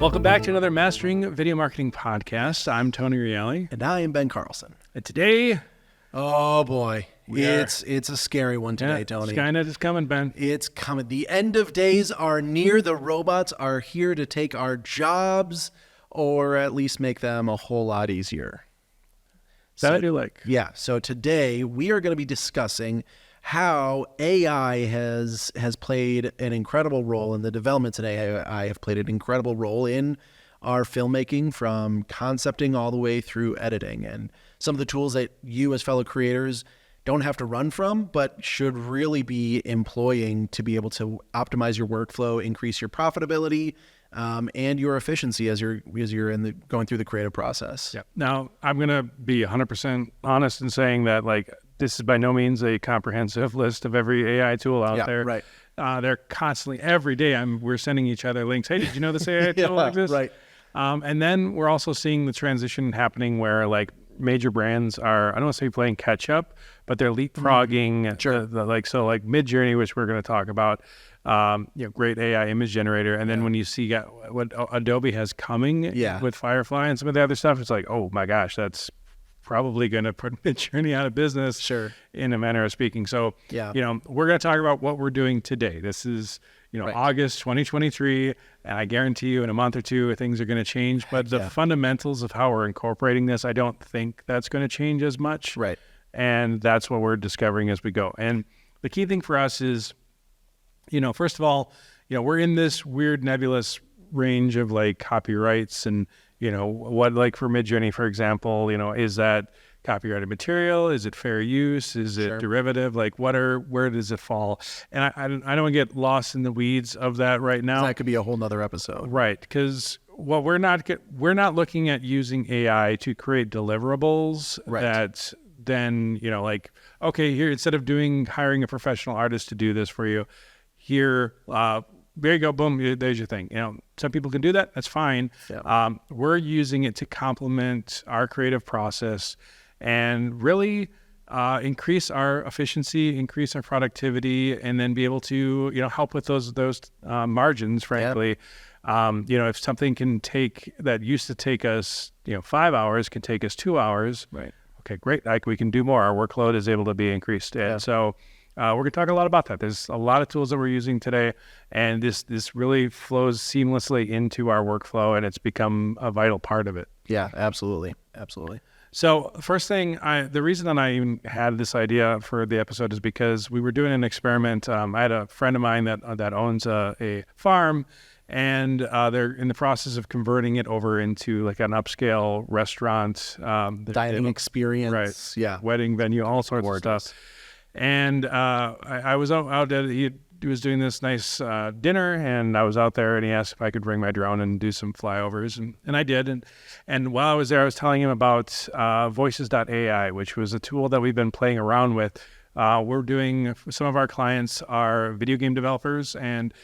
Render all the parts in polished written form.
Welcome back to another Mastering Video Marketing podcast. I'm Tony Reale. And I am Ben Carlson. And today... Oh boy, it's a scary one today, Tony. Skynet is coming, Ben. It's coming. The end of days are near. The robots are here to take our jobs, or at least make them a whole lot easier. Is that what you like? Yeah. So today we are going to be discussing how AI has played an incredible role in the developments in AI have played an incredible role in our filmmaking, from concepting all the way through editing, and some of the tools that you as fellow creators don't have to run from, but should really be employing to be able to optimize your workflow, increase your profitability, and your efficiency as you're going through the creative process. Yeah. Now, I'm going to be 100% honest in saying that, like, this is by no means a comprehensive list of every AI tool out there. Right. They're constantly, every day, we're sending each other links. Hey, did you know this AI tool like this? Right. And then we're also seeing the transition happening where, like, major brands are, I don't want to say playing catch up, but they're leapfrogging. Sure. Like Midjourney, which we're going to talk about, great AI image generator. And then when you see what Adobe has coming with Firefly and some of the other stuff, it's like, oh my gosh, that's probably going to put Midjourney out of business. Sure. In a manner of speaking. So, we're going to talk about what we're doing today. This is, August 2023, and I guarantee you in a month or two, things are going to change. But the fundamentals of how we're incorporating this, I don't think that's going to change as much. Right. And that's what we're discovering as we go. And the key thing for us is, first of all, we're in this weird nebulous range of like copyrights and, what, like for Midjourney, for example, is that copyrighted material? Is it fair use? Is it derivative? Like where does it fall? And I don't want to get lost in the weeds of that right now. That could be a whole nother episode. Right. Because what we're not looking at using AI to create deliverables that then, okay, here, instead of hiring a professional artist to do this for you, here, there you go, boom, there's your thing. Some people can do that. That's fine. Yeah. We're using it to complement our creative process and really increase our efficiency, increase our productivity, and then be able to, help with those margins, frankly. If something that used to take us, 5 hours can take us 2 hours. Right. Okay, great. We can do more. Our workload is able to be increased. And so we're going to talk a lot about that. There's a lot of tools that we're using today, and this really flows seamlessly into our workflow, and it's become a vital part of it. Yeah, absolutely. Absolutely. So first thing, the reason that I even had this idea for the episode is because we were doing an experiment. I had a friend of mine that owns a farm, and they're in the process of converting it over into like an upscale restaurant. Dining experience. Right. Wedding venue, all sorts of stuff. And I was out there. He was doing this nice dinner, and I was out there, and he asked if I could bring my drone and do some flyovers, and I did. And while I was there, I was telling him about Voices.ai, which was a tool that we've been playing around with. We're doing, some of our clients are video game developers, and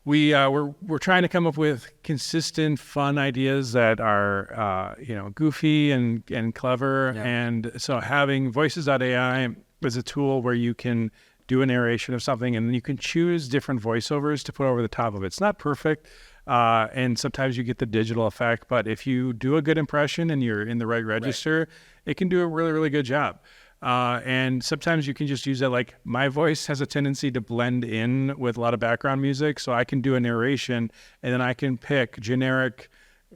we're trying to come up with consistent, fun ideas that are goofy and clever. Yeah. And so having Voices.ai is a tool where you can do a narration of something, and then you can choose different voiceovers to put over the top of it. It's not perfect, and sometimes you get the digital effect, but if you do a good impression and you're in the right register, it can do a really, really good job. And sometimes you can just use it. Like, my voice has a tendency to blend in with a lot of background music, so I can do a narration, and then I can pick generic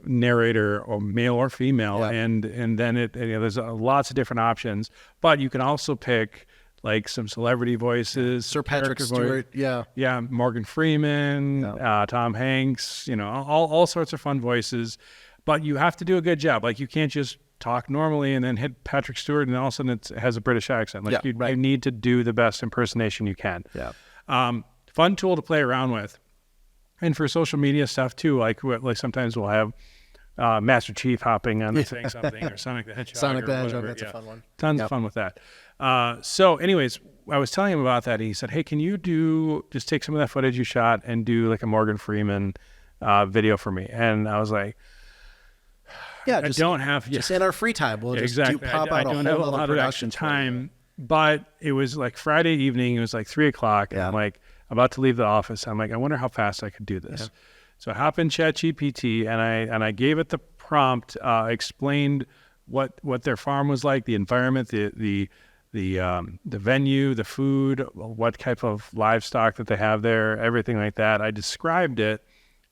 narrator, or male or female, and then there's lots of different options. But you can also pick like some celebrity voices, Sir Patrick Stewart, Morgan Freeman, Tom Hanks, all sorts of fun voices. But you have to do a good job. Like, you can't just talk normally and then hit Patrick Stewart and all of a sudden it has a British accent. Like, you need to do the best impersonation you can. Fun tool to play around with. And for social media stuff too, like sometimes we'll have Master Chief hopping on saying something, or Sonic the Hedgehog. That's a fun one. Tons of fun with that. So anyways, I was telling him about that. And he said, hey, can you just take some of that footage you shot and do like a Morgan Freeman video for me? And I was like, just in our free time, we'll just pop out a whole other production time. But it was like Friday evening. It was like 3:00, and I'm like about to leave the office. I'm like, I wonder how fast I could do this. So I hop in ChatGPT and I gave it the prompt, explained what their farm was like, the environment, the venue, the food, what type of livestock that they have there, everything like that. I described it,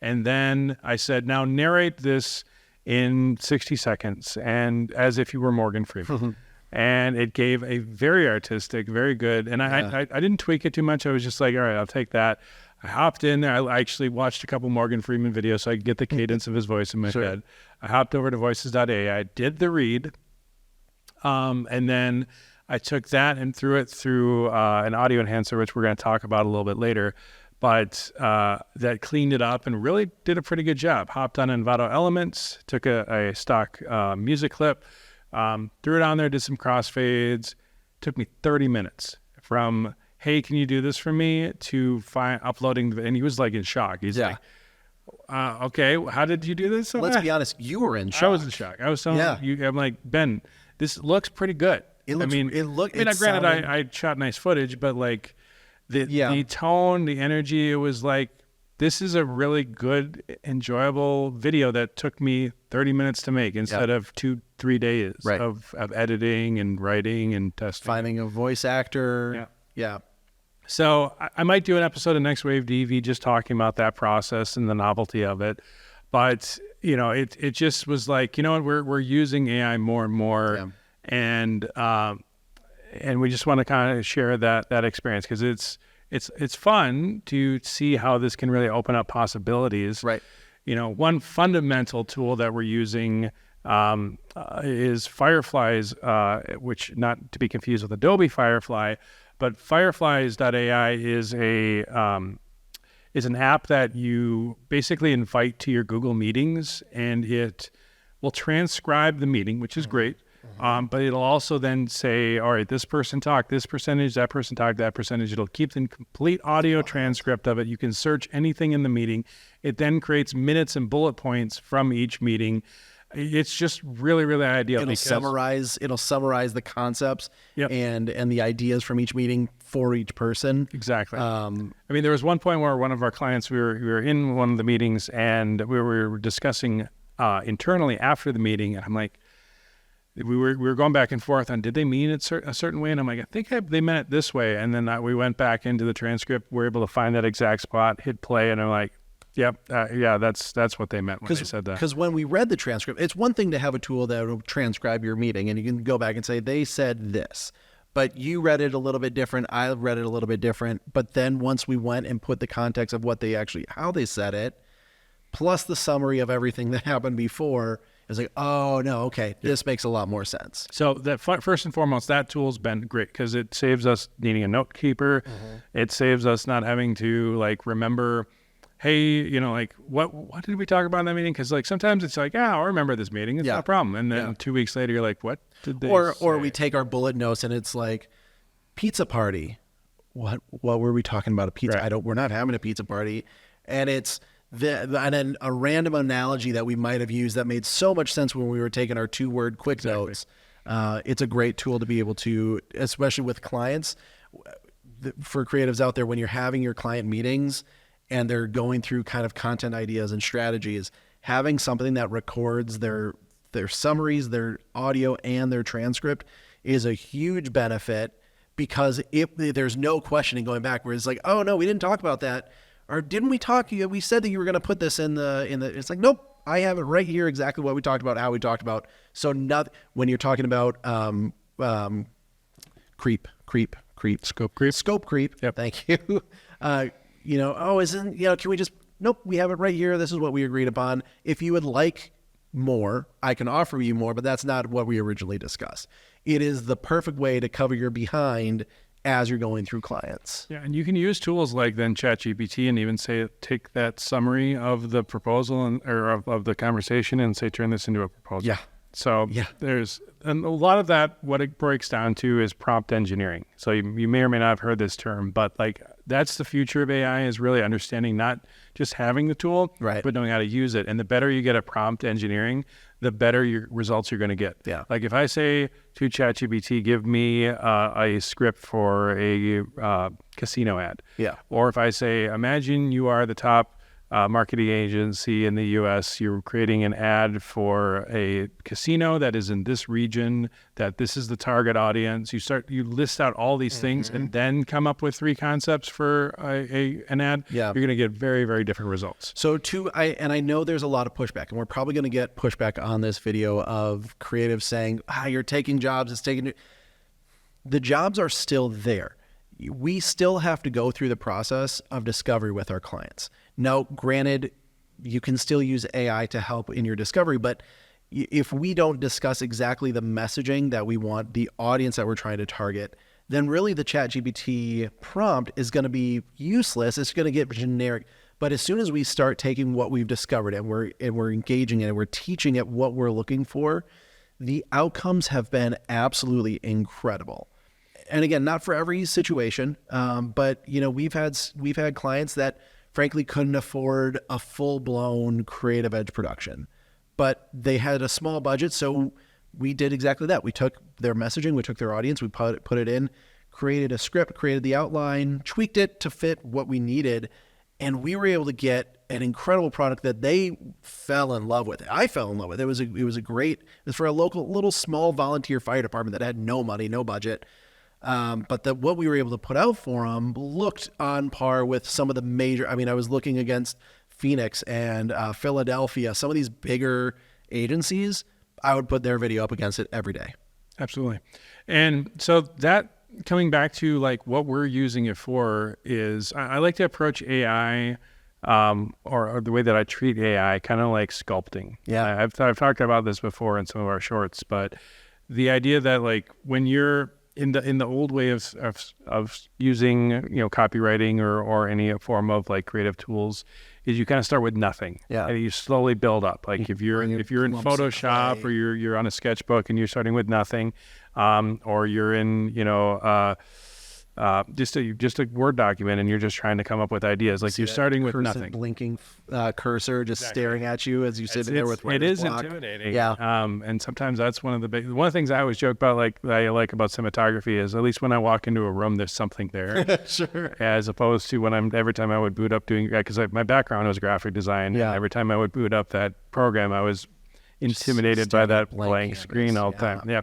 and then I said, now narrate this in 60 seconds, and as if you were Morgan Freeman. And it gave a very artistic, very good, and I didn't tweak it too much. I was just like, all right, I'll take that. I hopped in there. I actually watched a couple Morgan Freeman videos so I could get the cadence of his voice in my head. I hopped over to voices.ai, did the read, and then I took that and threw it through an audio enhancer, which we're going to talk about a little bit later. But that cleaned it up and really did a pretty good job. Hopped on Envato Elements, took a stock music clip, threw it on there, did some crossfades. Took me 30 minutes from, hey, can you do this for me, to uploading. And he was like in shock. He's like, okay, how did you do this? Let's be honest, you were in shock. I was in shock. I was telling you, I'm like, Ben, this looks pretty good. Granted, I shot nice footage, but like the tone, the energy, it was like, this is a really good, enjoyable video that took me 30 minutes to make instead of 2-3 days of editing and writing and testing. Finding a voice actor. Yeah. So I might do an episode of NextWaveDV just talking about that process and the novelty of it. But, it just was like, we're using AI more and more. And we just want to kind of share that experience, because it's fun to see how this can really open up possibilities. Right. One fundamental tool that we're using is Fireflies, which, not to be confused with Adobe Firefly, but Fireflies.ai is an app that you basically invite to your Google Meetings, and it will transcribe the meeting, which is great. But it'll also then say, all right, this person talked this percentage, that person talked that percentage. It'll keep the complete audio transcript of it. You can search anything in the meeting. It then creates minutes and bullet points from each meeting. It's just really, really ideal. It'll summarize the concepts and the ideas from each meeting for each person. Exactly. There was one point where one of our clients, we were in one of the meetings, and we were discussing internally after the meeting, and I'm like, we were going back and forth on, did they mean it a certain way? And I'm like, I think they meant it this way. And then we went back into the transcript. We were able to find that exact spot, hit play, and I'm like, yep, that's what they meant when they said that. Because when we read the transcript, it's one thing to have a tool that will transcribe your meeting, and you can go back and say, they said this, but you read it a little bit different. I read it a little bit different. But then once we went and put the context of how they said it, plus the summary of everything that happened before, it's like, oh, no, okay, this makes a lot more sense. So that first and foremost, that tool's been great, because it saves us needing a note keeper. It saves us not having to remember, hey, what did we talk about in that meeting? Because sometimes it's like, I'll remember this meeting. It's not a problem. And then 2 weeks later, you're like, what did they say? Or we take our bullet notes and it's like, pizza party. What were we talking about? A pizza? Right. We're not having a pizza party. And it's and then a random analogy that we might have used that made so much sense when we were taking our 2-word quick notes. It's a great tool to be able to, especially with clients, for creatives out there, when you're having your client meetings and they're going through kind of content ideas and strategies, having something that records their summaries, their audio, and their transcript is a huge benefit, because if there's no questioning going back, where it's like, oh no, we didn't talk about that. Or didn't we talk? We said that you were going to put this in the. It's like, nope, I have it right here, exactly what we talked about, how we talked about. So when you're talking about scope creep. Yep. Thank you. Can we just? Nope, we have it right here. This is what we agreed upon. If you would like more, I can offer you more, but that's not what we originally discussed. It is the perfect way to cover your behind as you're going through clients. Yeah, and you can use tools like then ChatGPT and even say, take that summary of the proposal or of the conversation and say, turn this into a proposal. Yeah. So there's and a lot of that, what it breaks down to is prompt engineering. So you may or may not have heard this term, but that's the future of AI, is really understanding not just having the tool, but knowing how to use it. And the better you get at prompt engineering, the better your results you're going to get. Yeah. Like if I say to ChatGPT, give me a script for a casino ad. Yeah. Or if I say, imagine you are the top marketing agency in the US, you're creating an ad for a casino that is in this region, that this is the target audience. You list out all these things and then come up with 3 concepts for an ad. Yeah. You're going to get very, very different results. So I know there's a lot of pushback, and we're probably going to get pushback on this video of creatives saying, you're taking jobs, the jobs are still there. We still have to go through the process of discovery with our clients. Now, granted, you can still use AI to help in your discovery, but if we don't discuss exactly the messaging that we want, the audience that we're trying to target, then really the ChatGPT prompt is going to be useless. It's going to get generic. But as soon as we start taking what we've discovered and we're engaging in it, we're teaching it what we're looking for, the outcomes have been absolutely incredible. And again, not for every situation, but we've had clients that frankly couldn't afford a full-blown creative edge production, but they had a small budget, so we did exactly that. We took their messaging, we took their audience, we put it in, created a script, created the outline, tweaked it to fit what we needed, and we were able to get an incredible product that they fell in love with. I fell in love with it. It was for a local little small volunteer fire department that had no money, no budget. But what we were able to put out for them looked on par with some of the major, I was looking against Phoenix and Philadelphia, some of these bigger agencies. I would put their video up against it every day. Absolutely. And so that, coming back to like what we're using it for, is I like to approach AI or the way that I treat AI kind of like sculpting. Yeah. I've talked about this before in some of our shorts, but the idea that like when you're in the old way of using copywriting or any form of like creative tools, is you kind of start with nothing. Yeah. And you slowly build up. Like if you're in Photoshop or you're on a sketchbook and you're starting with nothing, or you're in just a Word document and you're just trying to come up with ideas. Like you're starting with nothing. Blinking cursor just staring at you as you sit there with writer's block. It is intimidating. Yeah. And sometimes that's one of the the things I always joke about, like that I like about cinematography, is at least when I walk into a room, there's something there. Sure. As opposed to every time I would boot up because my background was graphic design. Yeah. And every time I would boot up that program, I was intimidated by that blank screen all the time. Yeah.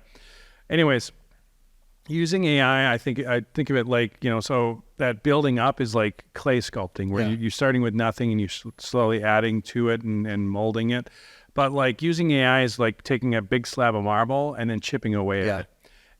Anyways, using AI, I think of it like, so that building up is like clay sculpting, where you're starting with nothing and you're slowly adding to it and molding it. But like using AI is like taking a big slab of marble and then chipping away at it.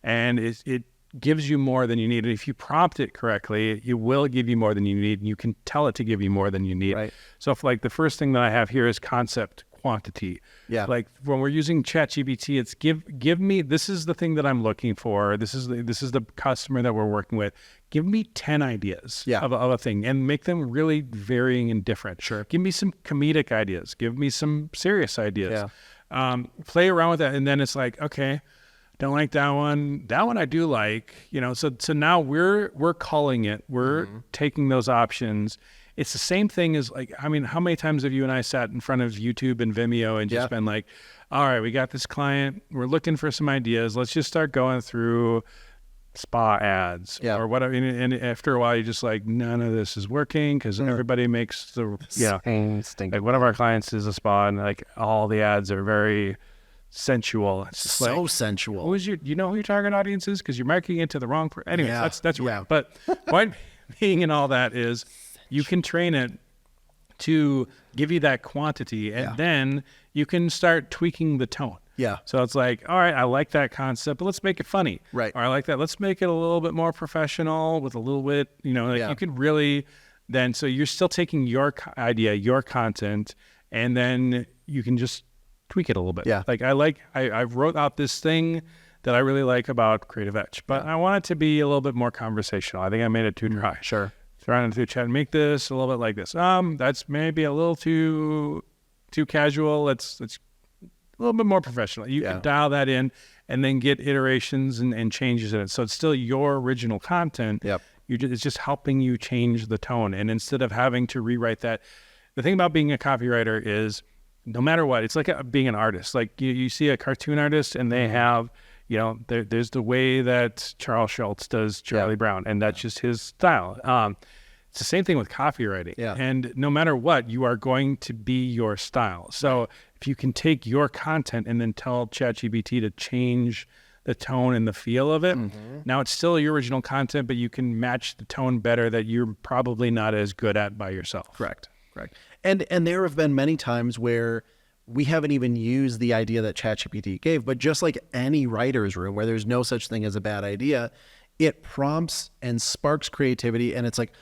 And it gives you more than you need. And if you prompt it correctly, it will give you more than you need. And you can tell it to give you more than you need. Right. So if like the first thing that I have here is concept quantity. Yeah. Like when we're using ChatGPT, it's give me, this is the thing that I'm looking for. This is the customer that we're working with. Give me 10 ideas of a thing and make them really varying and different. Sure. Give me some comedic ideas. Give me some serious ideas. Yeah. Play around with that. And then it's like, okay, don't like that one. That one I do like, so now we're culling it. We're taking those options. It's the same thing as like, how many times have you and I sat in front of YouTube and Vimeo and just been like, all right, we got this client, we're looking for some ideas. Let's just start going through spa ads or whatever. And after a while, you're just like, none of this is working because everybody makes like one of our clients is a spa and like all the ads are very sensual. It's just so like, sensual. Who your target audience is? Because you're marketing it to the wrong person. Anyways, that's right. But point being in all that is, you can train it to give you that quantity, and then you can start tweaking the tone. Yeah. So it's like, all right, I like that concept, but let's make it funny. Right. Or I like that. Let's make it a little bit more professional with a little bit, you can really then, so you're still taking your idea, your content, and then you can just tweak it a little bit. Yeah. Like I wrote out this thing that I really like about Creative Edge, but I want it to be a little bit more conversational. I think I made it too dry. Sure. Trying to chat and make this a little bit like this. That's maybe a little too casual. Let's a little bit more professional. You can dial that in and then get iterations and changes in it. So it's still your original content. Yep. It's just helping you change the tone. And instead of having to rewrite that, the thing about being a copywriter is no matter what, it's like being an artist. Like you see a cartoon artist and they have, there's the way that Charles Schultz does Charlie Brown, and that's just his style. It's the same thing with copywriting. Yeah. And no matter what, you are going to be your style. So if you can take your content and then tell ChatGPT to change the tone and the feel of it, now it's still your original content, but you can match the tone better that you're probably not as good at by yourself. Correct. And there have been many times where we haven't even used the idea that ChatGPT gave, but just like any writer's room where there's no such thing as a bad idea, it prompts and sparks creativity. And it's like,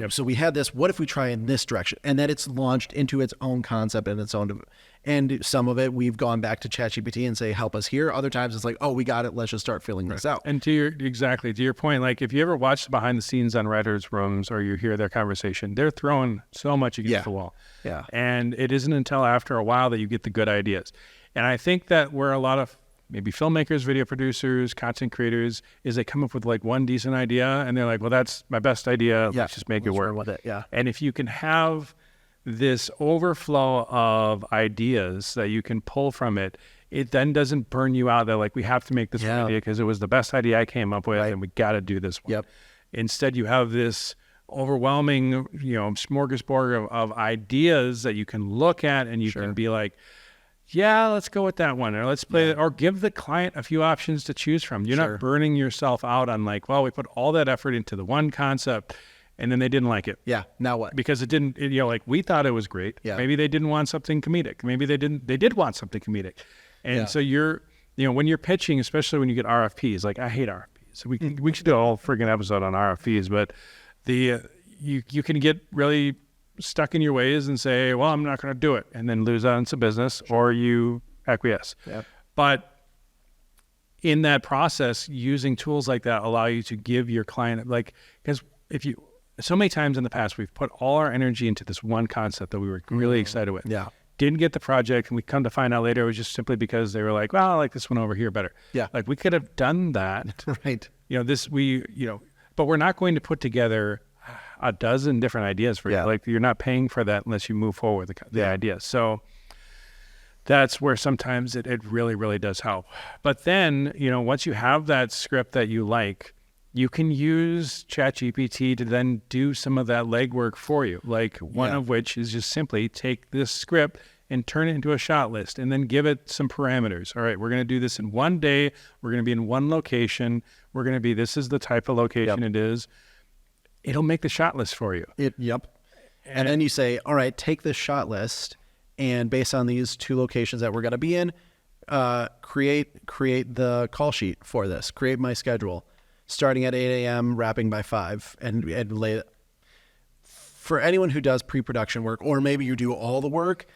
so we had this, what if we try in this direction? And then it's launched into its own concept and its own, and some of it we've gone back to ChatGPT and say, help us here. Other times it's like, oh, we got it. Let's just start filling this out. And to your point, like if you ever watch the behind the scenes on writers' rooms or you hear their conversation, they're throwing so much against the wall. Yeah. And it isn't until after a while that you get the good ideas. And I think that where a lot of maybe filmmakers, video producers, content creators, is they come up with like one decent idea and they're like, well, that's my best idea. Let's just make it work. With it. Yeah. And if you can have this overflow of ideas that you can pull from it, it then doesn't burn you out. They're like, we have to make this idea because it was the best idea I came up with and we got to do this one. Yep. Instead, you have this overwhelming, smorgasbord of ideas that you can look at and you can be like, yeah, let's go with that one, or let's play it, or give the client a few options to choose from. You're not burning yourself out on like, well, we put all that effort into the one concept and then they didn't like it. Yeah. Now what? Because it didn't, like we thought it was great. Yeah. Maybe they didn't want something comedic. Maybe they did want something comedic. And so you're, when you're pitching, especially when you get RFPs, like I hate RFPs. So we should do a whole friggin' episode on RFPs, but you can get really stuck in your ways and say, well, I'm not going to do it, and then lose out on some business, or you acquiesce. Yep. But in that process, using tools like that allow you to give your client, because so many times in the past, we've put all our energy into this one concept that we were really excited with. Yeah. Didn't get the project, and we come to find out later it was just simply because they were like, well, I like this one over here better. Yeah. Like we could have done that. Right. But we're not going to put together a dozen different ideas for you. Like you're not paying for that unless you move forward with the idea. So that's where sometimes it really, really does help. But then, once you have that script that you like, you can use ChatGPT to then do some of that legwork for you. Like one of which is just simply take this script and turn it into a shot list and then give it some parameters. All right, we're going to do this in one day. We're going to be in one location. This is the type of location it is. It'll make the shot list for you. And then you say, all right, take this shot list, and based on these two locations that we're going to be in, create the call sheet for this. Create my schedule, starting at 8 a.m., wrapping by 5, and lay it. For anyone who does pre-production work, or maybe you do all the work,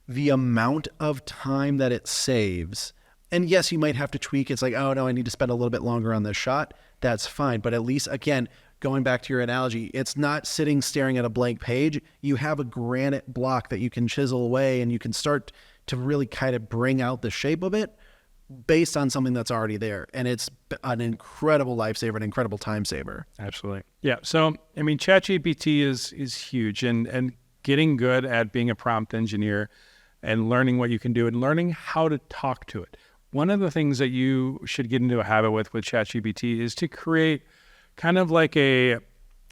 the amount of time that it saves. And yes, you might have to tweak. It's like, oh no, I need to spend a little bit longer on this shot. That's fine. But at least, again, going back to your analogy, it's not sitting staring at a blank page. You have a granite block that you can chisel away, and you can start to really kind of bring out the shape of it based on something that's already there. And it's an incredible lifesaver, an incredible time saver. Absolutely. Yeah. So, ChatGPT is huge, and getting good at being a prompt engineer and learning what you can do and learning how to talk to it. One of the things that you should get into a habit with ChatGPT is to create kind of like when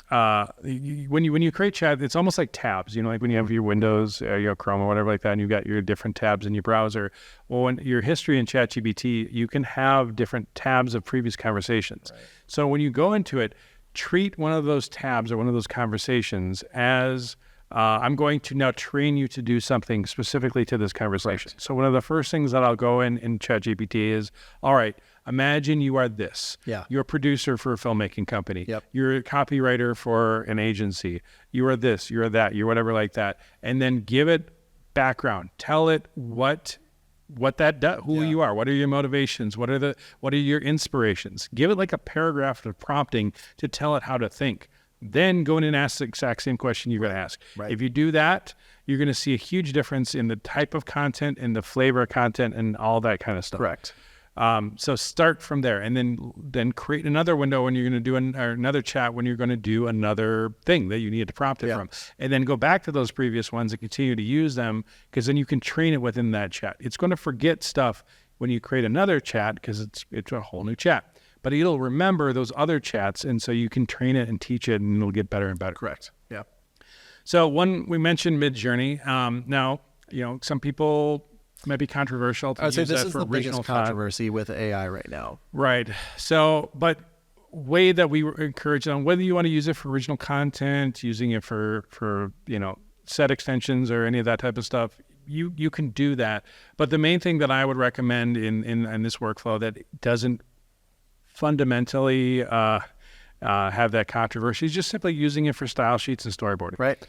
you create chat, it's almost like tabs, like when you have your Windows, Chrome or whatever like that, and you've got your different tabs in your browser. Well, when your history in ChatGPT, you can have different tabs of previous conversations. Right. So when you go into it, treat one of those tabs or one of those conversations as I'm going to now train you to do something specifically to this conversation. Right. So one of the first things that I'll go in ChatGPT is, all right, imagine you are this. Yeah. You're a producer for a filmmaking company. Yep. You're a copywriter for an agency. You are this, you're that, you're whatever like that. And then give it background. Tell it what that does, who you are, what are your motivations, what are your inspirations. Give it like a paragraph of prompting to tell it how to think. Then go in and ask the exact same question you're going to ask. Right. If you do that, you're going to see a huge difference in the type of content and the flavor of content and all that kind of stuff. Correct. So start from there, and then create another window when you're going to do another chat when you're going to do another thing that you need to prompt it from, and then go back to those previous ones and continue to use them, because then you can train it within that chat. It's going to forget stuff when you create another chat because it's a whole new chat. but it'll remember those other chats, and so you can train it and teach it, and it'll get better and better. Correct. Yeah. So we mentioned Mid-Journey. Now, some people might be controversial to I would say use this that is for the original biggest controversy with AI right now. Right. So, but way that we encourage them, whether you want to use it for original content, using it for set extensions or any of that type of stuff, you can do that. But the main thing that I would recommend in this workflow that doesn't fundamentally have that controversy is just simply using it for style sheets and storyboarding. Right.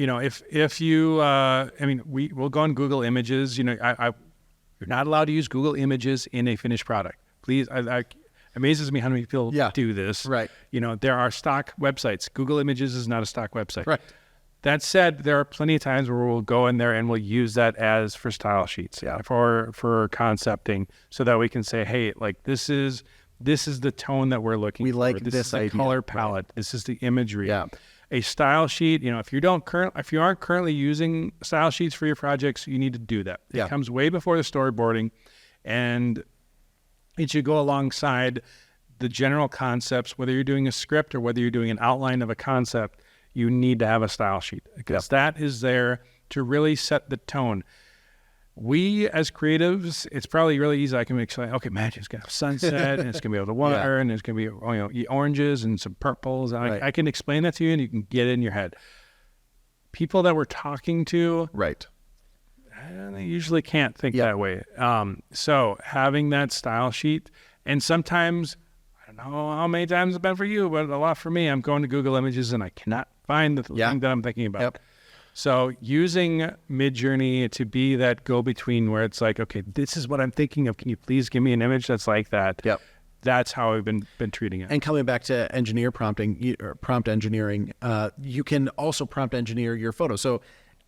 If you, we'll go on Google Images. You're not allowed to use Google Images in a finished product. Please, amazes me how many people do this. Right. There are stock websites. Google Images is not a stock website. Right. That said, there are plenty of times where we'll go in there and we'll use that as for style sheets, for concepting, so that we can say, hey, like this is the tone that we're looking for. We like this this is the idea. color palette. Right. This is the imagery. Yeah. A style sheet, if you aren't currently using style sheets for your projects, you need to do that. It comes way before the storyboarding, and it should go alongside the general concepts. Whether you're doing a script or whether you're doing an outline of a concept, you need to have a style sheet, because that is there to really set the tone. We as creatives, it's probably really easy. I can make sure, okay, Magic's going to have sunset, and it's going to be able to water, and there's going to be oranges and some purples. And I can explain that to you, and you can get it in your head. People that we're talking to, they usually can't think that way. So having that style sheet, and sometimes, I don't know how many times it's been for you, but a lot for me, I'm going to Google Images and I cannot find the thing that I'm thinking about. Yep. So using Mid-Journey to be that go-between where it's like, okay, this is what I'm thinking of. Can you please give me an image that's like that? Yep. That's how I've been treating it. And coming back to prompt engineering, you can also prompt engineer your photo. So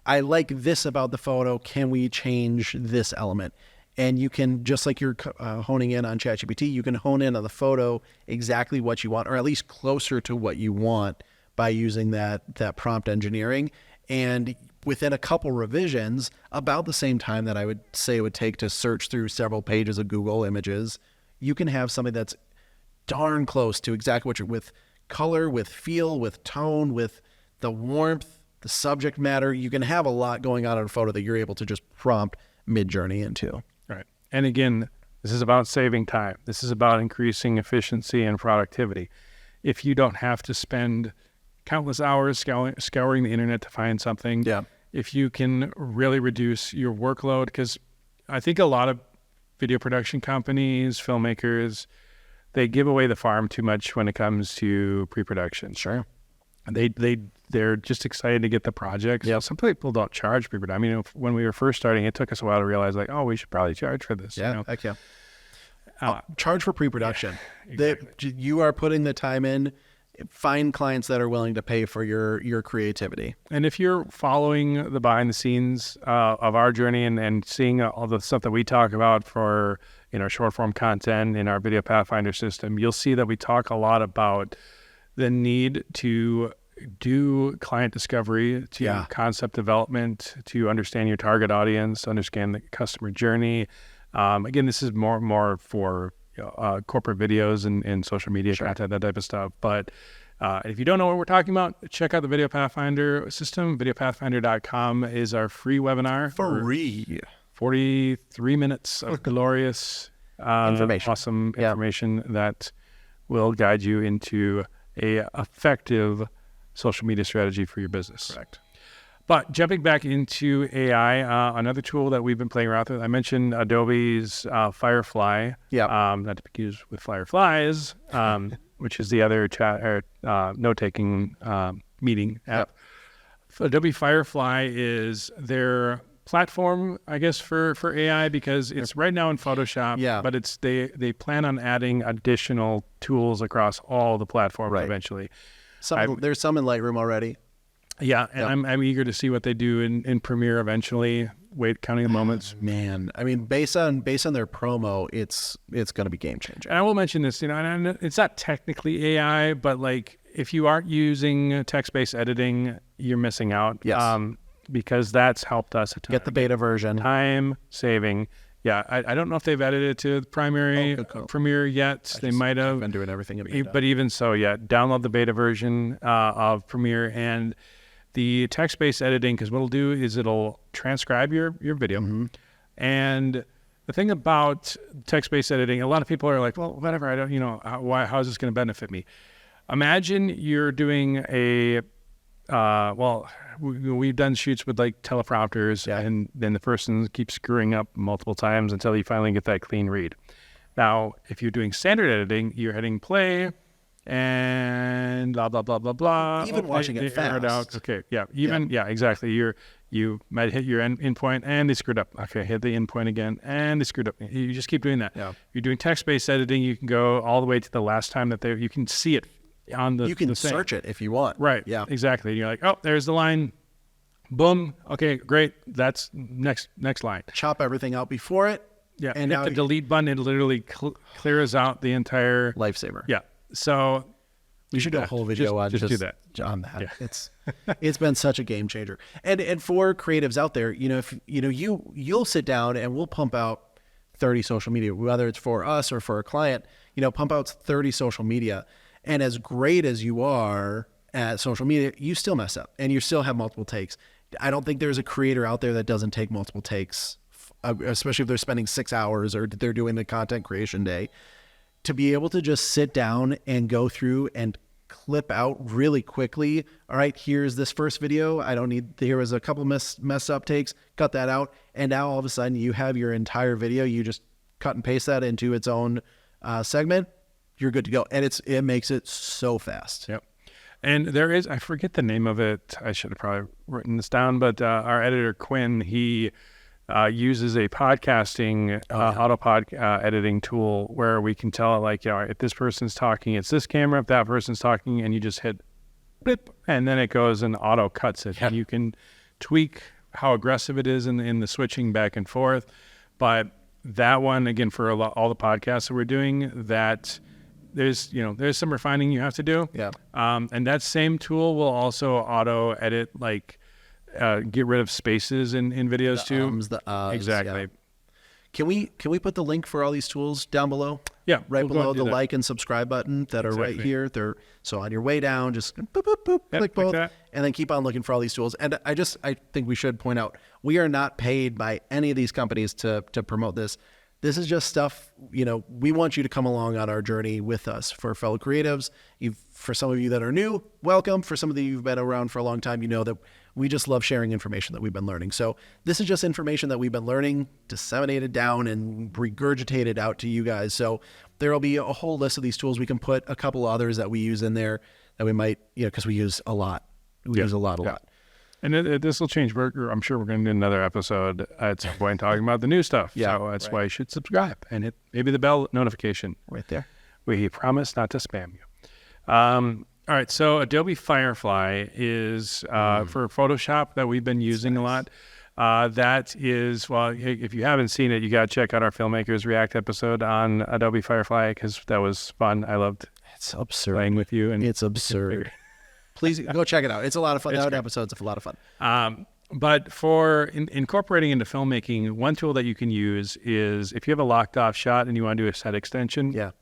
I like this about the photo. Can we change this element? And you can, just like you're honing in on ChatGPT, you can hone in on the photo exactly what you want, or at least closer to what you want, by using that prompt engineering. And within a couple revisions, about the same time that I would say it would take to search through several pages of Google Images, you can have something that's darn close to exactly what you're, with color, with feel, with tone, with the warmth, the subject matter. You can have a lot going on in a photo that you're able to just prompt Mid-Journey into. Right. And again, this is about saving time. This is about increasing efficiency and productivity. If you don't have to spend countless hours scouring the internet to find something, if you can really reduce your workload, because I think a lot of video production companies, filmmakers, they give away the farm too much when it comes to pre-production. Sure. They're just excited to get the projects. Yep. Some people don't charge pre-production. I mean, when we were first starting, it took us a while to realize, like, oh, we should probably charge for this. Yeah, heck yeah. Charge for pre-production. Yeah, exactly. You are putting the time in. Find clients that are willing to pay for your creativity. And if you're following the behind the scenes of our journey and seeing all the stuff that we talk about for short form content in our Video Pathfinder system, you'll see that we talk a lot about the need to do client discovery, to concept development, to understand your target audience, understand the customer journey. Again, this is more for corporate videos and social media content, that type of stuff. But if you don't know what we're talking about, check out the Video Pathfinder system. Videopathfinder.com is our free webinar. Free. 43 minutes of glorious information. Awesome information that will guide you into a effective social media strategy for your business. Correct. But jumping back into AI, another tool that we've been playing around with, I mentioned Adobe's Firefly. Not to be confused with Fireflies, which is the other chat or note-taking meeting app. Adobe Firefly is their platform, I guess, for AI, because it's right now in Photoshop, but they plan on adding additional tools across all the platforms eventually. There's some in Lightroom already. Yeah, and I'm eager to see what they do in Premiere eventually. Counting the moments. Man, I mean, based on their promo, it's going to be game changing. And I will mention this, and it's not technically AI, but like if you aren't using text-based editing, you're missing out. Yes. Because that's helped us a ton. Get the beta version. Time saving, Yeah, I don't know if they've added it to primary Premiere yet. They might have. I've been doing everything in beta. But even so, yeah, download the beta version of Premiere and the text-based editing, because what it'll do is it'll transcribe your video. And the thing about text-based editing, a lot of people are like, well, whatever, I don't, how is this going to benefit me? Imagine you're doing a, we've done shoots with like teleprompters, and then the person keeps screwing up multiple times until you finally get that clean read. Now, if you're doing standard editing, you're hitting play and blah, blah, blah, blah, blah. Even watching it fast. Out. Okay, exactly. You might hit your end point and they screwed up. Okay, hit the end point again and they screwed up. You just keep doing that. Yeah. You're doing text-based editing, you can go all the way to the last time that you can see it on the You can the thing. search it if you want. Right. Yeah. Exactly. And you're like, oh, there's the line. Boom. Okay, great. That's next line. Chop everything out before it. Yeah. And hit now the delete button. It literally clears out the entire lifesaver. Yeah. So we should do a whole video on just do that. On that. Yeah. It's been such a game changer. And for creatives out there, if you'll sit down and we'll pump out 30 social media, whether it's for us or for a client, pump out 30 social media. And as great as you are at social media, you still mess up and you still have multiple takes. I don't think there's a creator out there that doesn't take multiple takes, especially if they're spending 6 hours or they're doing the content creation day, to be able to just sit down and go through and clip out really quickly. All right, here's this first video. Here was a couple mess up takes, cut that out. And now all of a sudden you have your entire video. You just cut and paste that into its own segment. You're good to go. And it makes it so fast. Yep. And there is, I forget the name of it. I should have probably written this down, but our editor, Quinn, he uses a podcasting editing tool where we can tell, like, if this person's talking, it's this camera. If that person's talking, and you just hit blip, and then it goes and auto cuts it. Yeah. And you can tweak how aggressive it is in the switching back and forth. But that one, again, for all the podcasts that we're doing, that there's some refining you have to do. Yeah. And that same tool will also auto edit, like, get rid of spaces in videos too. Exactly. Yeah. Can we put the link for all these tools down below? Yeah, right below the like and subscribe button that are right here. So on your way down, just boop, boop, boop, click both, and then keep on looking for all these tools. And I think we should point out, we are not paid by any of these companies to promote this. This is just stuff, we want you to come along on our journey with us. For fellow creatives, for some of you that are new, welcome. For some of you who've been around for a long time, that we just love sharing information that we've been learning. So this is just information that we've been learning, disseminated down and regurgitated out to you guys. So there will be a whole list of these tools. We can put a couple others that we use in there that we might, because we use a lot. We use a lot. And this will change. I'm sure we're going to do another episode at some point talking about the new stuff. Yeah, so that's why you should subscribe and hit maybe the bell notification. Right there. We promise not to spam you. All right, so Adobe Firefly is for Photoshop that we've been using a lot. That is, if you haven't seen it, you got to check out our Filmmakers React episode on Adobe Firefly, because that was fun. I loved playing with you. And it's absurd. Please go check it out. It's a lot of fun. That episode's a lot of fun. But for incorporating into filmmaking, one tool that you can use is, if you have a locked off shot and you want to do a set extension,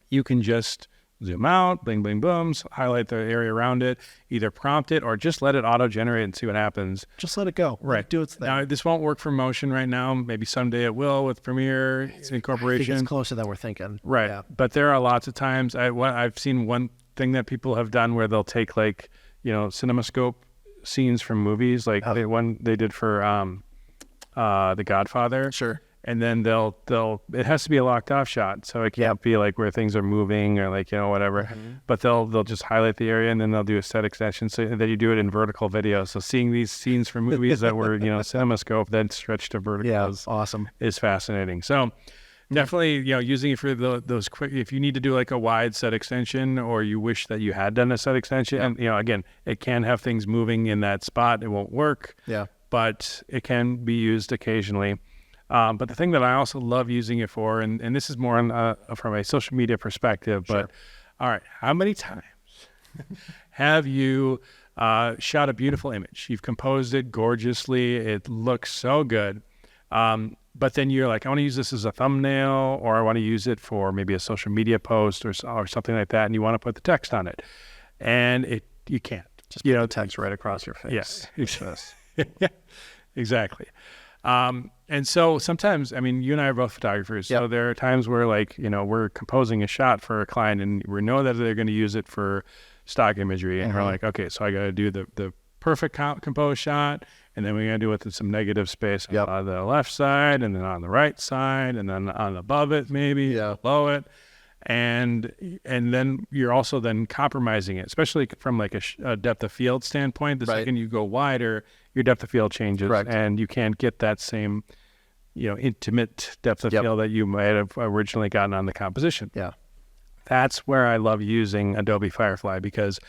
you can just zoom out, bling, bling, booms, highlight the area around it, either prompt it or just let it auto-generate and see what happens. Just let it go. Right. Do its thing. Now, this won't work for motion right now. Maybe someday it will with Premiere incorporation. I think it's closer than we're thinking. Right. Yeah. But there are lots of times, I've seen one thing that people have done where they'll take, like, CinemaScope scenes from movies, like the one they did for The Godfather. Sure. And then it has to be a locked off shot, so it can't be like where things are moving or like, whatever. Mm-hmm. But they'll just highlight the area and then they'll do a set extension, so that you do it in vertical video. So seeing these scenes from movies that were, CinemaScope, then stretched to vertical awesome. Is fascinating. So definitely, using it for those quick, if you need to do like a wide set extension, or you wish that you had done a set extension, and again, it can have things moving in that spot. It won't work. Yeah. But it can be used occasionally. But the thing that I also love using it for, and this is more from a social media perspective, but all right, how many times have you shot a beautiful image? You've composed it gorgeously. It looks so good. but then you're like, I want to use this as a thumbnail, or I want to use it for maybe a social media post or something like that, and you want to put the text on it, and you can't. Just put the text right across your face. Yes, yeah, exactly. And so sometimes, I mean, you and I are both photographers, so there are times where, like, we're composing a shot for a client, and we know that they're going to use it for stock imagery, and we're like, okay, so I got to do the perfect composed shot, and then we got to do it with some negative space on the left side, and then on the right side, and then on above it, maybe below it. And then you're also then compromising it, especially from like a depth of field standpoint. The second you go wider, your depth of field changes, and you can't get that same, intimate depth of field that you might have originally gotten on the composition. Yeah, that's where I love using Adobe Firefly, because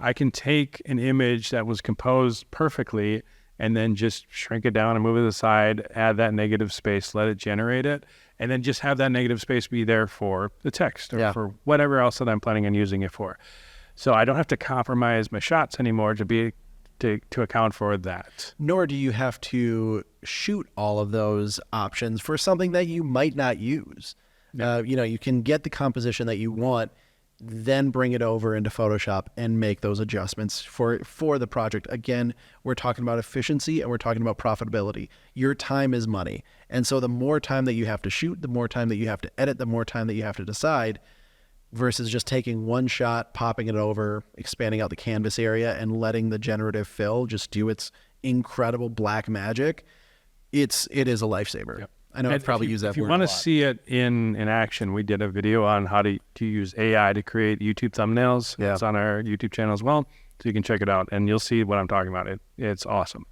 I can take an image that was composed perfectly and then just shrink it down and move it to the side, add that negative space, let it generate it, and then just have that negative space be there for the text or for whatever else that I'm planning on using it for. So I don't have to compromise my shots anymore to account for that. Nor do you have to shoot all of those options for something that you might not use. You can get the composition that you want, then bring it over into Photoshop and make those adjustments for the project. Again, we're talking about efficiency and we're talking about profitability. Your time is money. And so the more time that you have to shoot, the more time that you have to edit, the more time that you have to decide, versus just taking one shot, popping it over, expanding out the canvas area, and letting the generative fill just do its incredible black magic. It is a lifesaver. Yep. I know I've probably used that word a lot. If you want to see it in action, we did a video on how to use AI to create YouTube thumbnails. Yeah. It's on our YouTube channel as well, so you can check it out, and you'll see what I'm talking about. It's awesome.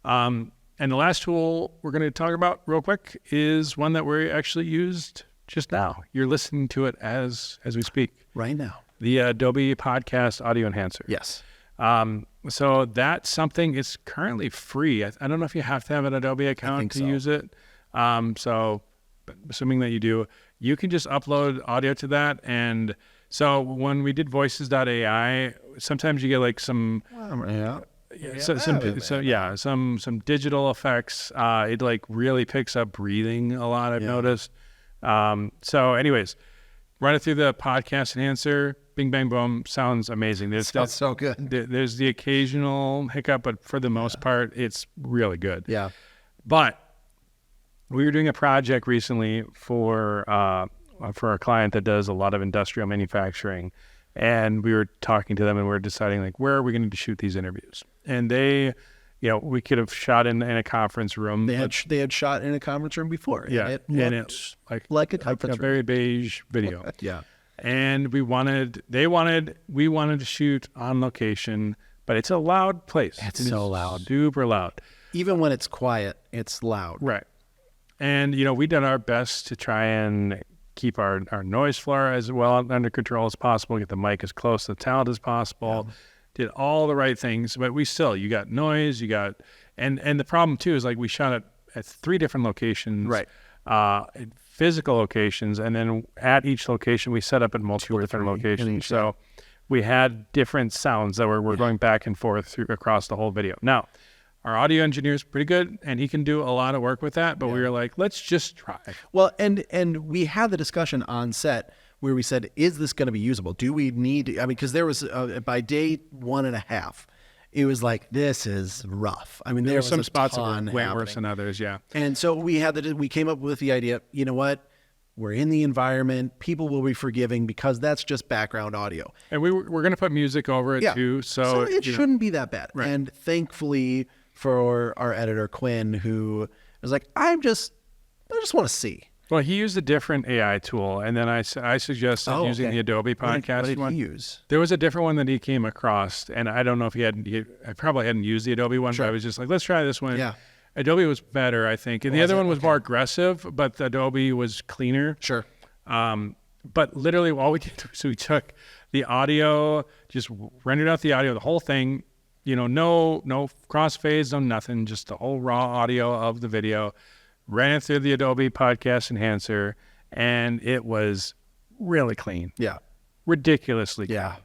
And the last tool we're going to talk about real quick is one that we actually used just now. You're listening to it as we speak. Right now. The Adobe Podcast Audio Enhancer. Yes. So that's something, it's currently free. I don't know if you have to have an Adobe account to use it. So assuming that you do, you can just upload audio to that. And so when we did voices.ai, sometimes you get like some digital effects. It like really picks up breathing a lot, I've noticed. So anyways, run it through the podcast enhancer, bing, bang, boom, sounds amazing. Sounds so good. There's the occasional hiccup, but for the most part, it's really good. Yeah. But we were doing a project recently for a client that does a lot of industrial manufacturing, and we were talking to them, and we were deciding like, where are we going to shoot these interviews? And they, we could have shot in a conference room. They had shot in a conference room before. Yeah, and it looked like a conference room. Very beige video. Yeah. And we wanted to shoot on location, but it's a loud place. It's so loud. Super loud. Even when it's quiet, it's loud. Right. And, we did our best to try and keep our noise floor as well under control as possible, get the mic as close to the talent as possible, did all the right things, but you got noise, and the problem too is like we shot it at 3 different locations, right? Physical locations, and then at each location we set up at multiple different locations. So we had different sounds that were going back and forth across the whole video. Now, our audio engineer is pretty good, and he can do a lot of work with that, but we were like, let's just try. Well, and we had the discussion on set where we said, is this going to be usable? Do we need, because there was, by day 1.5, it was like, this is rough. I mean, there was some spots that were way happening. Worse than others, yeah. And so we came up with the idea, you know what? We're in the environment. People will be forgiving because that's just background audio. And we're going to put music over it too. So it shouldn't be that bad. Right. And thankfully for our editor, Quinn, who was like, I just want to see. Well, he used a different AI tool, and then I suggested using the Adobe Podcast what one. Did he use? There was a different one that he came across, and I don't know if I probably hadn't used the Adobe one, but I was just like, let's try this one. Yeah. Adobe was better, I think. And the other one was more aggressive, but the Adobe was cleaner. Sure. But literally all we did was we took the audio, just rendered out the audio, the whole thing, no crossfades, no nothing, just the whole raw audio of the video, ran it through the Adobe Podcast Enhancer, and it was really clean. Yeah. Ridiculously clean. Yeah.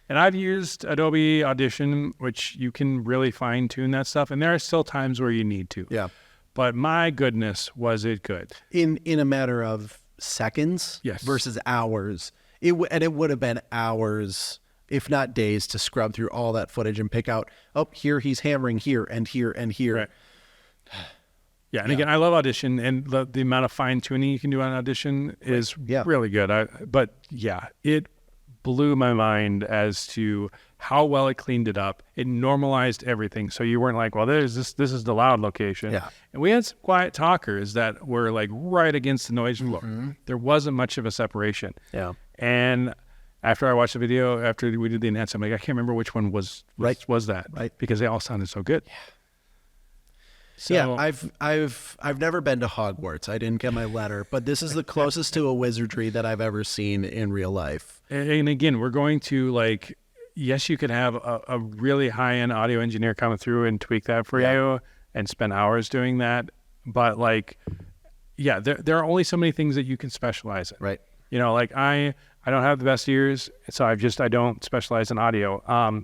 And I've used Adobe Audition, which you can really fine tune that stuff. And there are still times where you need to. Yeah. but my goodness, was it good. In a matter of seconds Yes. versus hours. And it would have been hours, if not days, to scrub through all that footage and pick out, oh, here he's hammering here and here and here. Right. Yeah, and again, I love Audition, and the amount of fine tuning you can do on Audition is really good. But it blew my mind as to how well it cleaned it up. It normalized everything, so you weren't like, well, this is the loud location. Yeah. And we had some quiet talkers that were like right against the noise floor. There wasn't much of a separation. Yeah. And after I watched the video, after we did the announcement, I'm like, I can't remember which one was that, Right. because they all sounded so good. So, yeah, I've never been to Hogwarts. I didn't get my letter, but this is the closest to a wizardry that I've ever seen in real life. And again, we're going to like, yes, you could have a really high-end audio engineer come through and tweak that for you and spend hours doing that. But like, there are only so many things that you can specialize in. Right. You know, like I don't have the best ears, so I don't specialize in audio.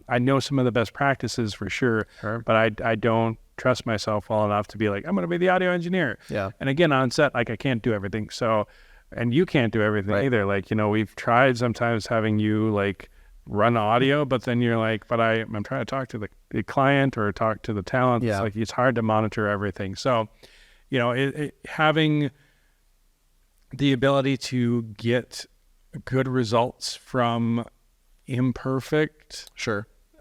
I know some of the best practices for sure. But I don't trust myself well enough to be like, I'm going to be the audio engineer. Yeah. And again, on set, like I can't do everything. So, and you can't do everything either. Like, you know, we've tried sometimes having you like run audio, but then you're like, but I'm trying to talk to the client or talk to the talent. Yeah. It's like, it's hard to monitor everything. So, you know, having the ability to get good results from imperfect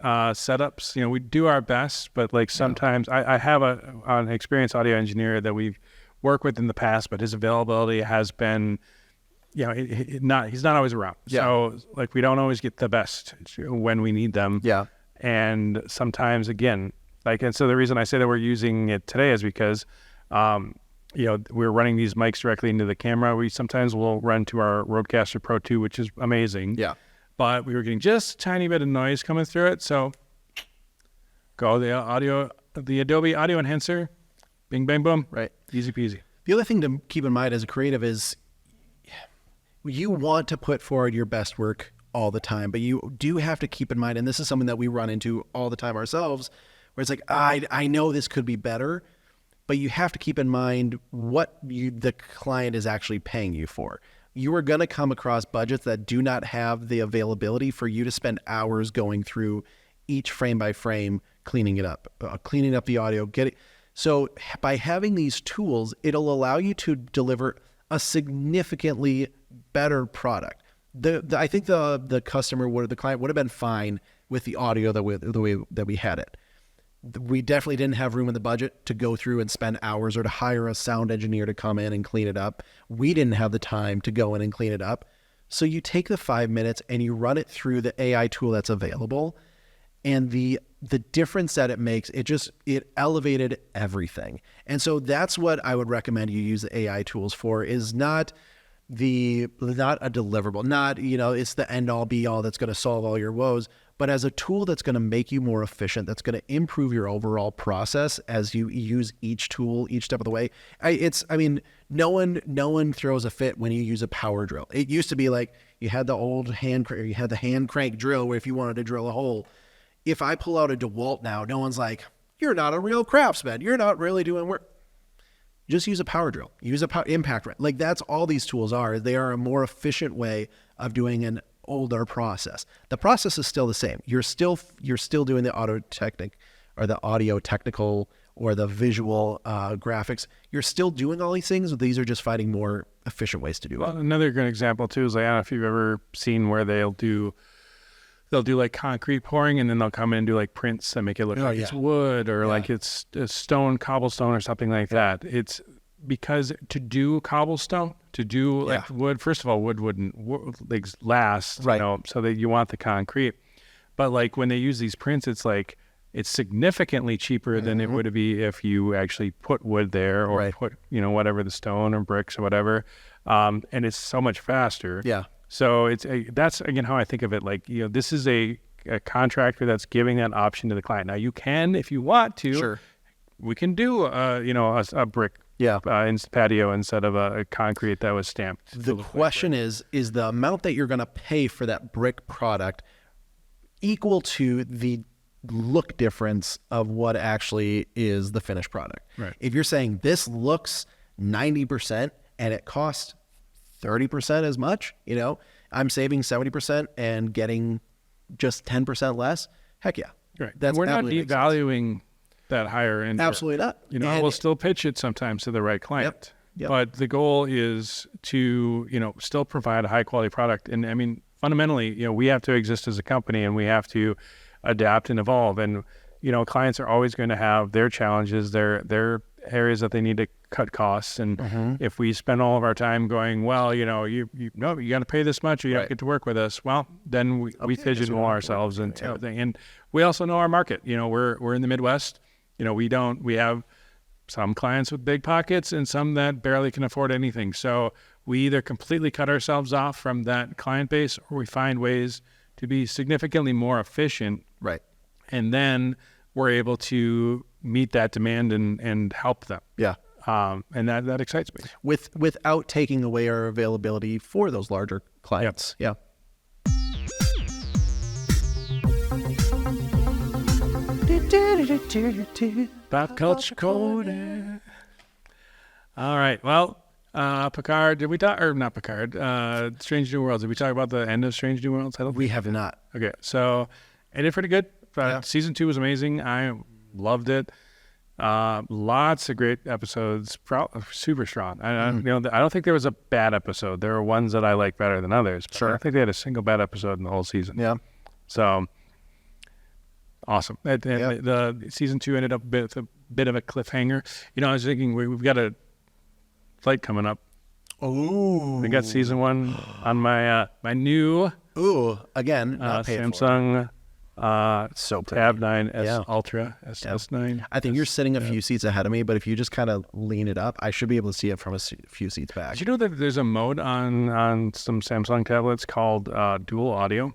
setups, you know, we do our best, but like sometimes I have an experienced audio engineer that we've worked with in the past, but his availability has been, you know, he's not always around. So like we don't always get the best when we need them. Yeah. And sometimes again, like, and so the reason I say that we're using it today is because, you know, we're running these mics directly into the camera. We sometimes will run to our Rodecaster Pro 2, which is amazing. Yeah. But we were getting just a tiny bit of noise coming through it. So go the Adobe Audio Enhancer, bing, bang, boom. Right. Easy peasy. The other thing to keep in mind as a creative is you want to put forward your best work all the time, but you do have to keep in mind, and this is something that we run into all the time ourselves, where it's like, I know this could be better, but you have to keep in mind what the client is actually paying you for. You are going to come across budgets that do not have the availability for you to spend hours going through each frame by frame, cleaning it up, cleaning up the audio, So by having these tools, it'll allow you to deliver a significantly better product. I think the client would have been fine with the audio the way that we had it. We definitely didn't have room in the budget to go through and spend hours or to hire a sound engineer to come in and clean it up. We didn't have the time to go in and clean it up. So you take the 5 minutes and you run it through the AI tool that's available, and the difference that it makes, it elevated everything. And so that's what I would recommend you use the AI tools for, is not a deliverable, not, you know, it's the end all be all that's going to solve all your woes, but as a tool that's going to make you more efficient, that's going to improve your overall process as you use each tool each step of the way. No one throws a fit when you use a power drill. It used to be like you had the hand crank drill where if you wanted to drill a hole. If I pull out a DeWalt now, no one's like, you're not a real craftsman. You're not really doing work. Just use a power drill. Use a impact wrench. Like, that's all these tools are. They are a more efficient way of doing an older process. The process is still the same. You're still doing the audio technical or the visual graphics. You're still doing all these things. These are just finding more efficient ways to do it. Another good example too is, like, I don't know if you've ever seen where they'll do like concrete pouring, and then they'll come in and do like prints that make it look like it's wood or like it's a cobblestone or something like that. It's because to do cobblestone, to do like wood, first of all, wood wouldn't like last, you know, so that you want the concrete. But like when they use these prints, it's like it's significantly cheaper than it would be if you actually put wood there or put, you know, whatever, the stone or bricks or whatever. And it's so much faster. Yeah. So that's again how I think of it. Like, you know, this is a contractor that's giving that option to the client. Now you can, if you want to, we can do a brick patio instead of a concrete that was stamped. The question is the amount that you're going to pay for that brick product equal to the look difference of what actually is the finished product. Right. If you're saying this looks 90% and it costs 30% as much, I'm saving 70% and getting just 10% less. Heck yeah. Right. That's We're not absolutely devaluing that higher end. Absolutely not. We'll still pitch it sometimes to the right client. Yep. But the goal is to, still provide a high quality product. And I mean, fundamentally, we have to exist as a company and we have to adapt and evolve. And, clients are always going to have their challenges, their areas that they need to cut costs. And if we spend all of our time going, well, you got to pay this much or you don't get to work with us. Well, then we pigeonhole ourselves into everything. And we also know our market. We're in the Midwest. We have some clients with big pockets and some that barely can afford anything. So we either completely cut ourselves off from that client base or we find ways to be significantly more efficient. Right. And then we're able to meet that demand and help them. Yeah. And that excites me. Without taking away our availability for those larger clients. Yep. Yeah. Pop culture corner. All right. Well, Picard, did we talk, or not Picard, Strange New Worlds. Did we talk about the end of Strange New Worlds? We have not. Okay. So, ended pretty good. Season 2 was amazing. I loved it. Lots of great episodes. Super strong. I don't think there was a bad episode. There were ones that I like better than others. But I don't think they had a single bad episode in the whole season. Yeah. So, awesome. The season 2 ended up with a bit of a cliffhanger. I was thinking we've got a flight coming up. Oh. We got season 1 on my new again, not paid Samsung so Tab 9S Ultra S9. I think you're sitting a few seats ahead of me, but if you just kind of lean it up, I should be able to see it from a few seats back. Did you know that there's a mode on some Samsung tablets called dual audio,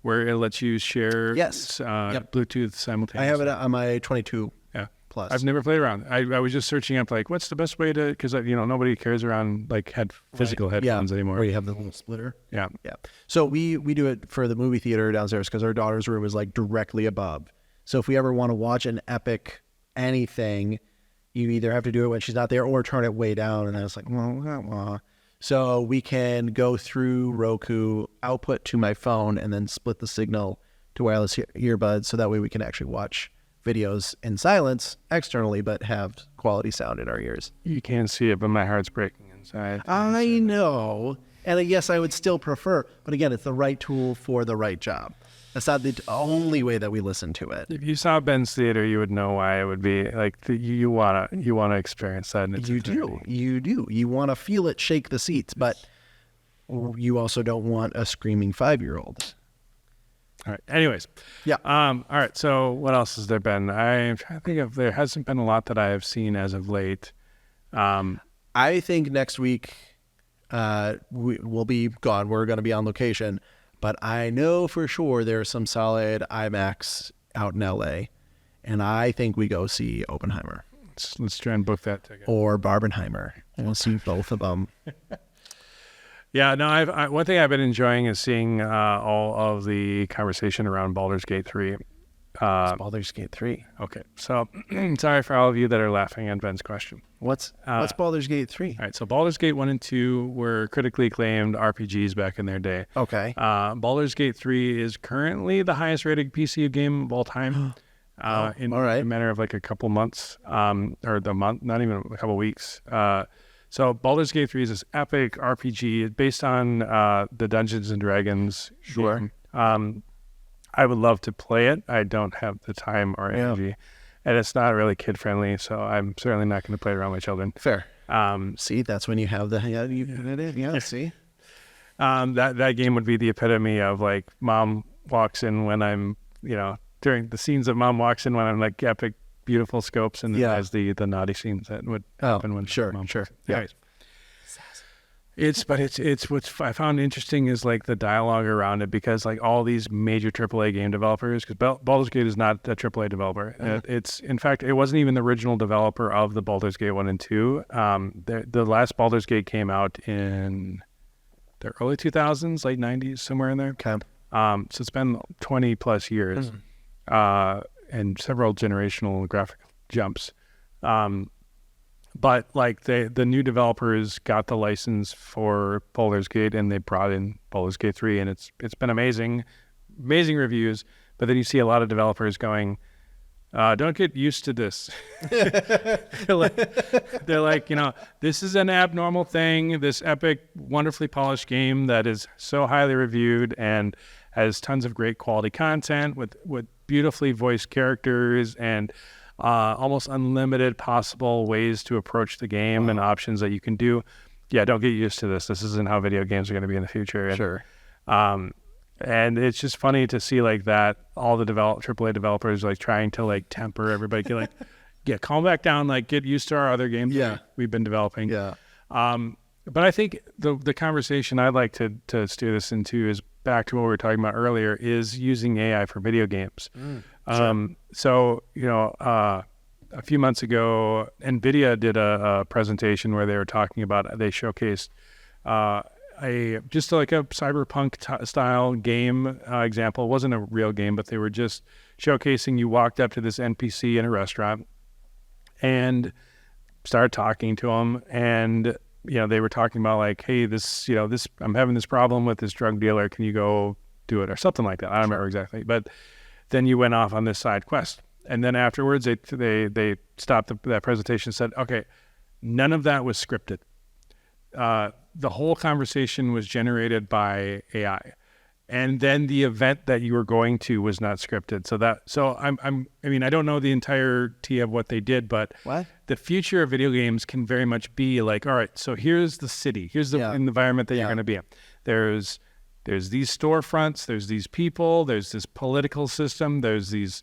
where it lets you share Bluetooth simultaneously? I have it on my 22 Plus. I've never played around. I was just searching up what's the best way to, because nobody carries around physical headphones anymore. Where you have the little splitter. Yeah. So we do it for the movie theater downstairs because our daughter's room is directly above. So if we ever want to watch an epic anything, you either have to do it when she's not there or turn it way down, and then it's So we can go through Roku, output to my phone, and then split the signal to wireless earbuds, so that way we can actually watch videos in silence externally, but have quality sound in our ears. You can't see it, but my heart's breaking inside. I know. And yes, I would still prefer, but again, it's the right tool for the right job. That's not the only way that we listen to it. If you saw Ben's theater, you would know why it would be you want to experience that. You do. You want to feel it shake the seats, but you also don't want a screaming 5-year-old. All right. Anyways. Yeah. All right. So what else has there been? I'm trying to think of, there hasn't been a lot that I have seen as of late. I think next week we'll be gone. We're going to be on location, but I know for sure there's some solid IMAX out in LA, and I think we go see Oppenheimer. Let's try and book that ticket. Or Barbenheimer. We'll see both of them. Yeah, no, one thing I've been enjoying is seeing all of the conversation around Baldur's Gate 3. It's Baldur's Gate 3. Okay, so sorry for all of you that are laughing at Ben's question. What's Baldur's Gate 3? All right, so Baldur's Gate 1 and 2 were critically acclaimed RPGs back in their day. Okay. Baldur's Gate 3 is currently the highest rated PC game of all time. In a matter of a couple months, or the month, not even a couple weeks. So Baldur's Gate 3 is this epic RPG. It's based on the Dungeons and Dragons game. I would love to play it. I don't have the time or energy. And it's not really kid-friendly, so I'm certainly not going to play it around my children. Fair. See, that's when you have the... see? That game would be the epitome of, mom walks in when I'm, during the scenes of mom walks in when I'm, epic, beautiful scopes, and then there's the naughty scenes that would happen when mom walks in. Yeah. It's what I found interesting is the dialogue around it, because all these major AAA game developers, because Baldur's Gate is not a AAA developer. It's, in fact, it wasn't even the original developer of the Baldur's Gate 1 and 2. The last Baldur's Gate came out in the early 2000s, late 90s, somewhere in there. Okay. So it's been 20 plus years. and several generational graphic jumps. But like the new developers got the license for Baldur's Gate, and they brought in Baldur's Gate 3, and it's been amazing reviews. But then you see a lot of developers going, don't get used to this. they're like, this is an abnormal thing, this epic, wonderfully polished game that is so highly reviewed and has tons of great quality content with beautifully voiced characters and almost unlimited possible ways to approach the game and options that you can do. Yeah, don't get used to this. This isn't how video games are going to be in the future. And, Sure. And it's just funny to see like that, all the AAA developers like trying to like temper everybody, get like, yeah, calm back down, like get used to our other games we've been developing. Yeah. But I think the conversation I'd like to steer this into is back to what we were talking about earlier, is using AI for video games. Sure. So, a few months ago, NVIDIA did a presentation where they were talking about, they showcased just like a cyberpunk style game example. It wasn't a real game, but they were just showcasing, you walked up to this NPC in a restaurant and started talking to them, and they were talking about like, hey, this I'm having this problem with this drug dealer, can you go do it, or something like that. I don't remember exactly, but then you went off on this side quest, and then afterwards they stopped that presentation and said, okay, none of that was scripted. The whole conversation was generated by AI, and then the event that you were going to was not scripted. I don't know the entirety of what they did, but the future of video games can very much be like, all right, so here's the city, here's the environment that you're going to be in. There's these storefronts, there's these people, there's this political system, there's these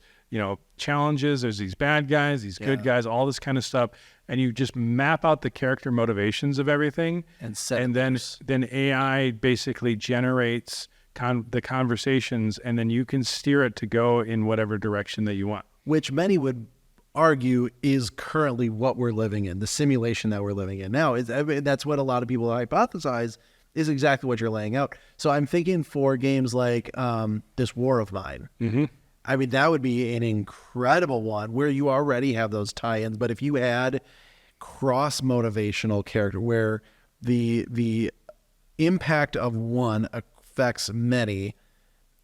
challenges, there's these bad guys, these good guys, all this kind of stuff. And you just map out the character motivations of everything, and then AI basically generates the conversations, and then you can steer it to go in whatever direction that you want. Which many would argue is currently what we're living in, the simulation that we're living in now. That's what a lot of people hypothesize is exactly what you're laying out. So I'm thinking for games like this War of Mine. Mm-hmm. I mean, that would be an incredible one where you already have those tie-ins, but if you add cross-motivational character where the impact of one affects many,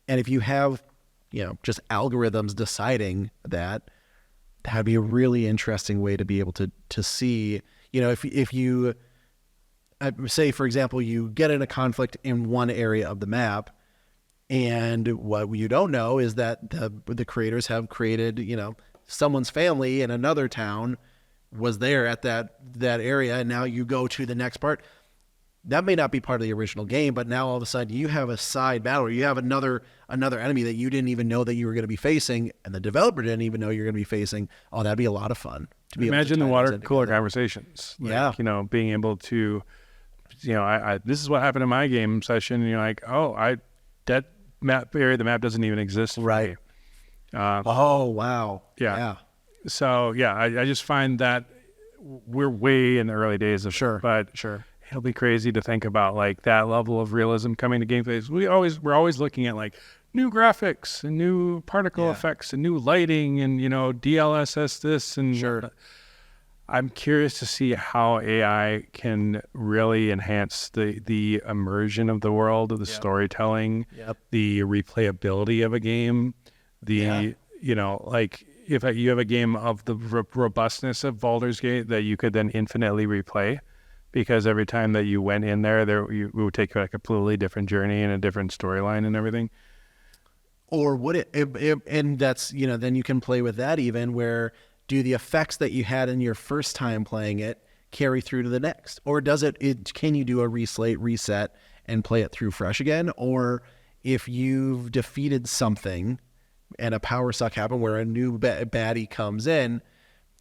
and if you have, just algorithms deciding that'd be a really interesting way to be able to see, if you say, for example, you get in a conflict in one area of the map, and what you don't know is that the creators have created, someone's family in another town was there at that area, and now you go to the next part. That may not be part of the original game, but now all of a sudden you have a side battle, or you have another enemy that you didn't even know that you were going to be facing, and the developer didn't even know you're going to be facing. Oh, that'd be a lot of fun. Imagine the water cooler conversations. Being able to, this is what happened in my game session, and you're like, oh, that map area, the map doesn't even exist. Right. Oh, wow. Yeah. So, I just find that we're way in the early days of but it'll be crazy to think about like that level of realism coming to gameplay. We're always looking at like new graphics and new particle effects and new lighting and, DLSS this and I'm curious to see how AI can really enhance the immersion of the world, of the storytelling, the replayability of a game, like if you have a game of the robustness of Baldur's Gate that you could then infinitely replay, because every time that you went in there, it would take you like a completely different journey and a different storyline and everything. Or would it and that's, then you can play with that even where, do the effects that you had in your first time playing it carry through to the next? Or can you do a reset and play it through fresh again? Or if you've defeated something and a power suck happened where a new baddie comes in,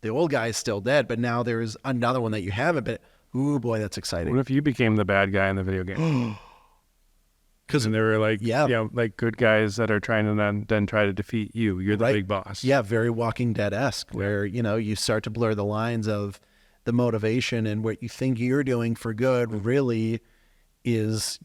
the old guy is still dead, but now there's another one that you haven't been. Ooh, boy, that's exciting. What if you became the bad guy in the video game? Because there were like, like good guys that are trying to then try to defeat you. You're the big boss. Yeah, very Walking Dead-esque, where, you start to blur the lines of the motivation, and what you think you're doing for good really is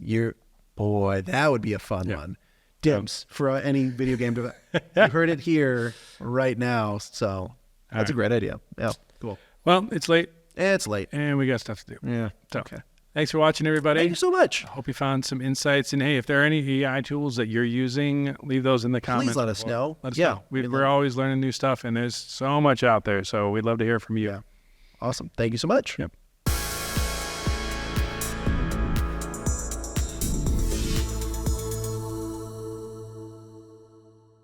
boy, that would be a fun one. dibs for any video game developer. You heard it here right now. So that's a great idea. Yeah, cool. Well, it's late. It's late. And we got stuff to do. Yeah. So, Okay. thanks for watching, everybody. Thank you so much. I hope you found some insights. And hey, if there are any AI tools that you're using, leave those in the comments. Please let us know. Let us Yeah. know. We're always learning new stuff, and there's so much out there. So we'd love to hear from you. Yeah. Awesome. Thank you so much. Yep.